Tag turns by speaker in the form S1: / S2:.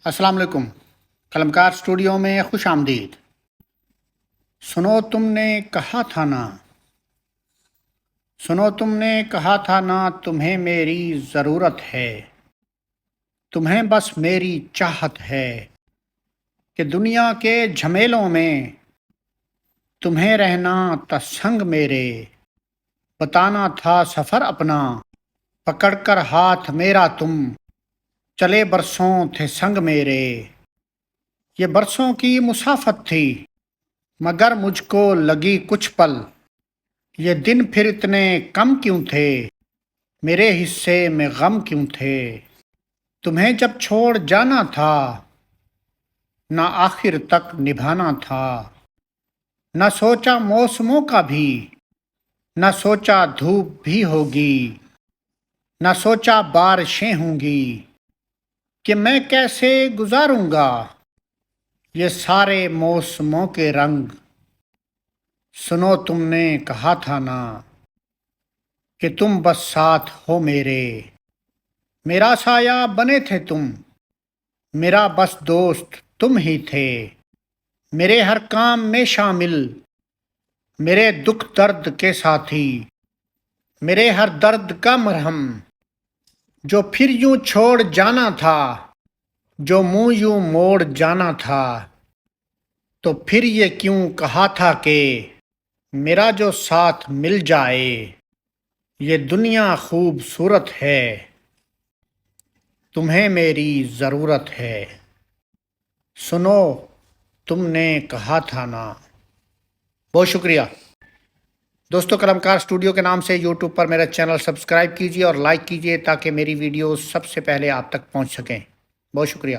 S1: السلام علیکم۔ قلمکار اسٹوڈیو میں خوش آمدید۔ سنو تم نے کہا تھا نا، سنو تم نے کہا تھا نا، تمہیں میری ضرورت ہے، تمہیں بس میری چاہت ہے کہ دنیا کے جھمیلوں میں تمہیں رہنا تھا سنگ میرے، بتانا تھا سفر اپنا، پکڑ کر ہاتھ میرا تم چلے برسوں تھے سنگ میرے۔ یہ برسوں کی مسافت تھی مگر مجھ کو لگی کچھ پل، یہ دن پھر اتنے کم کیوں تھے، میرے حصے میں غم کیوں تھے۔ تمہیں جب چھوڑ جانا تھا نہ آخر تک نبھانا تھا، نہ سوچا موسموں کا بھی، نہ سوچا دھوپ بھی ہوگی، نہ سوچا بارشیں ہوں گی، کہ میں کیسے گزاروں گا یہ سارے موسموں کے رنگ۔ سنو تم نے کہا تھا نا کہ تم بس ساتھ ہو میرے، میرا سایہ بنے تھے تم، میرا بس دوست تم ہی تھے، میرے ہر کام میں شامل، میرے دکھ درد کے ساتھی، میرے ہر درد کا مرہم۔ جو پھر یوں چھوڑ جانا تھا، جو منہ یوں موڑ جانا تھا، تو پھر یہ کیوں کہا تھا کہ میرا جو ساتھ مل جائے، یہ دنیا خوبصورت ہے، تمہیں میری ضرورت ہے۔ سنو تم نے کہا تھا نا۔ بہت شکریہ دوستو، قلمکار اسٹوڈیو کے نام سے یوٹیوب پر میرا چینل سبسکرائب کیجیے اور لائک کیجیے تاکہ میری ویڈیوز سب سے پہلے آپ تک پہنچ سکیں۔ بہت شکریہ۔